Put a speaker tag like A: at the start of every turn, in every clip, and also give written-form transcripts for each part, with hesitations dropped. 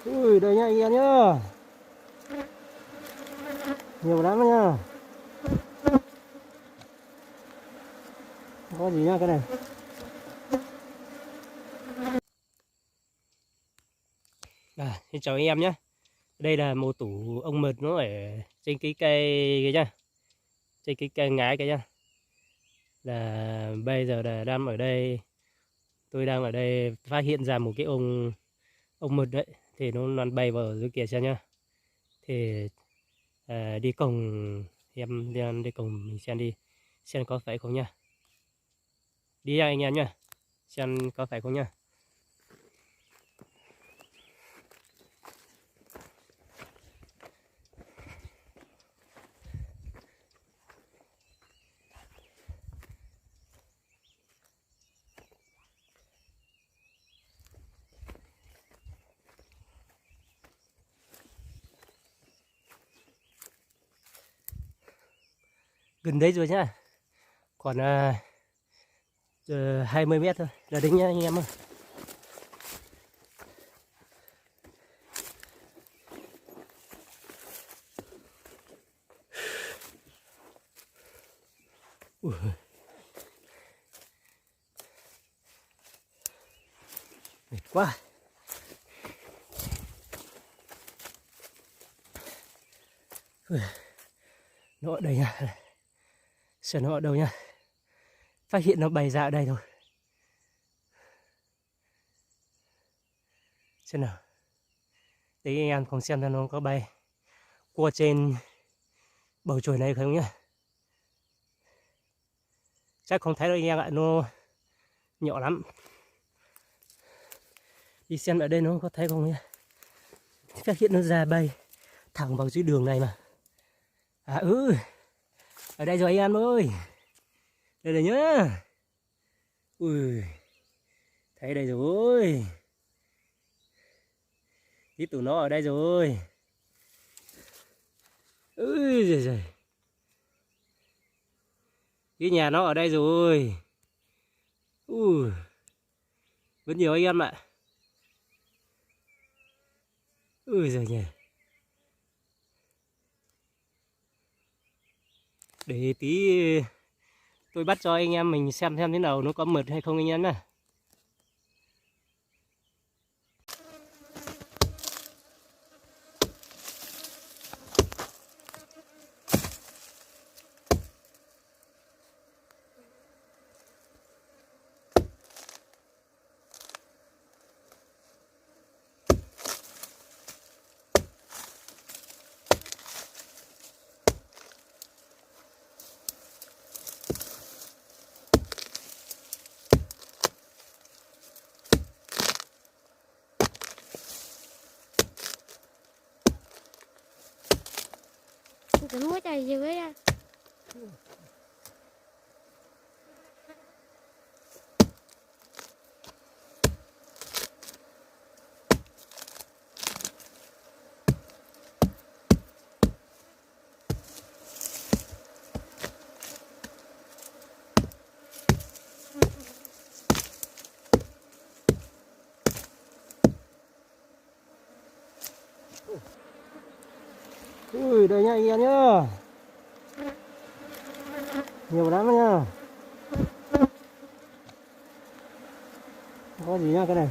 A: Ui, đây nha anh em nhá. Nhiều lắm nhá. Có gì nhá cái này. Xin chào anh em nhé. Đây là một tủ ông mật nó ở trên cái cây cái nhá. Trên cái cây ngái cái nhá. Là bây giờ là đang ở đây. Tôi đang ở đây phát hiện ra một cái ông mật đấy. Thì nó bay vào dưới kia xem nhá. Thì đi cùng em đi cùng mình xem có phải không nhá. Đi anh em nhá. Xem có phải không nhá. Gần đấy rồi nhá. Còn 20 mét thôi là đến nhá anh em ơi. Ui. Mệt quá. Ui. Nó ở đây nha. Xem nó ở đâu nha. Phát hiện nó bay ra ở đây thôi. Xem nào. Đấy anh em cùng xem nó có bay qua trên bầu trời này không nhá. Chắc không thấy đâu anh em ạ, nó nhỏ lắm. Đi xem ở đây nó có thấy không nhá. Phát hiện nó ra bay thẳng vào dưới đường này mà. Ở đây rồi anh em ơi. Đây rồi nhá. Ui. Thấy đây rồi. Tiếp tụi nó ở đây rồi. Ui giời giời. Cái nhà nó ở đây rồi. Ui. Vẫn nhiều anh em ạ. Ui giời nhỉ. Để tí tôi bắt cho anh em mình xem thế nào nó có mật hay không anh em nhá.
B: Cái mũi chạy dưới à.
A: Ui, đây nha anh em nhá. Nhiều lắm nhá. Có gì nhá cái này.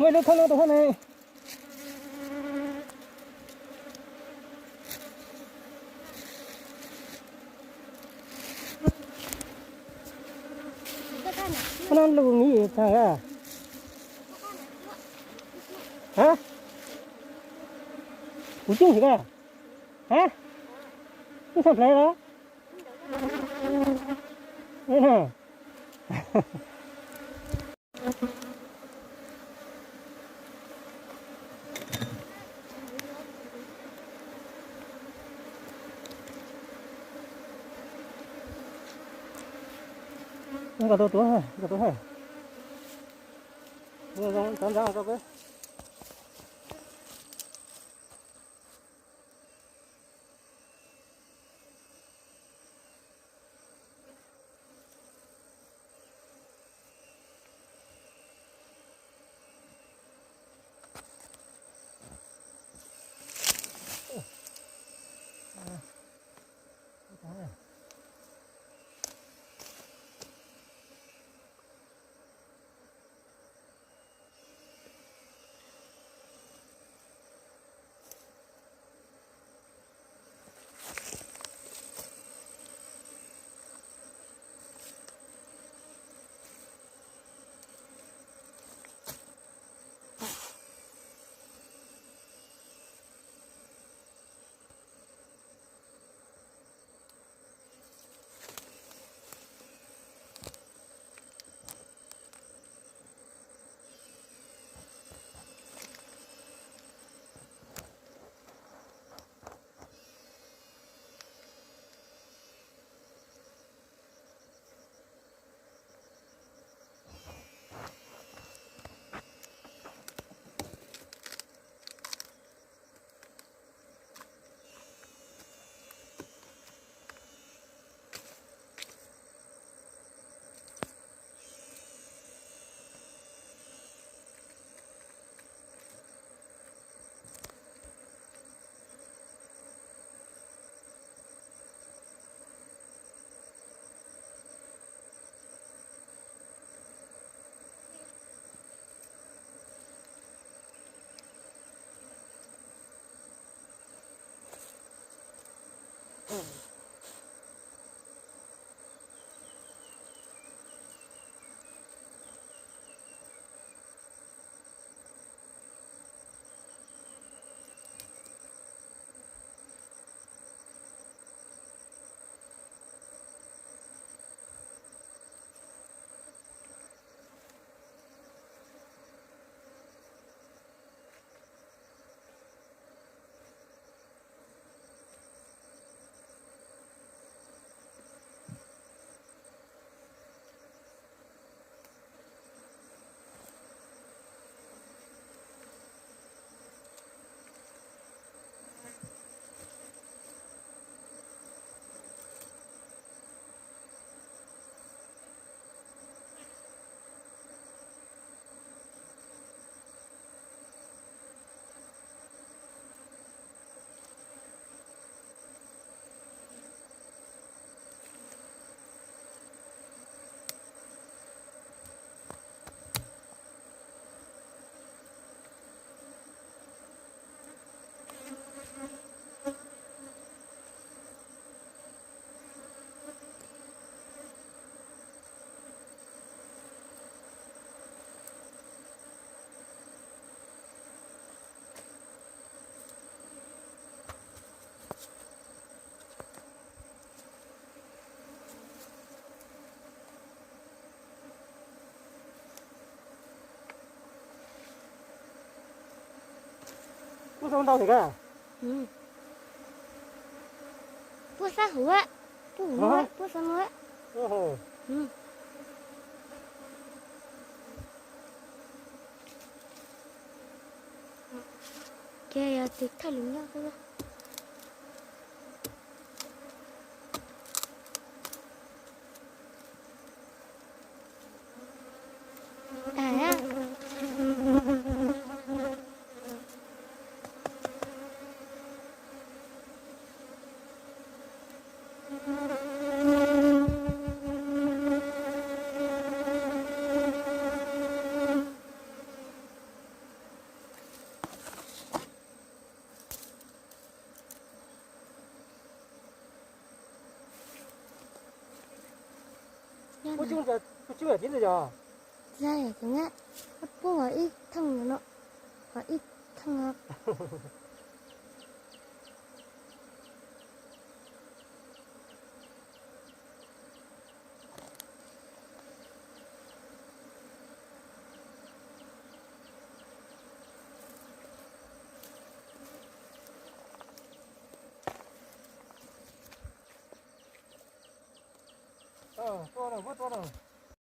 A: mới lên thân nó này. Nó lu nghĩ thằng à? Hả? Cú chung gì cả? Hả? Cái sập này đó? Thế nào? Cái tổ túa hả? Cái tổ hả? Ra ra cái. Nó sao đau thế cả?
B: Ừ. Bữa sáng hứa. Bữa sáng hứa. Ừ. Kaya tikta luôn nha các bạn.
A: 不就这不就这地的呀？
B: ra ở cái ngã bắt bố ở ít thằng nó ở ít thằng
A: to rồi, rất to rồi.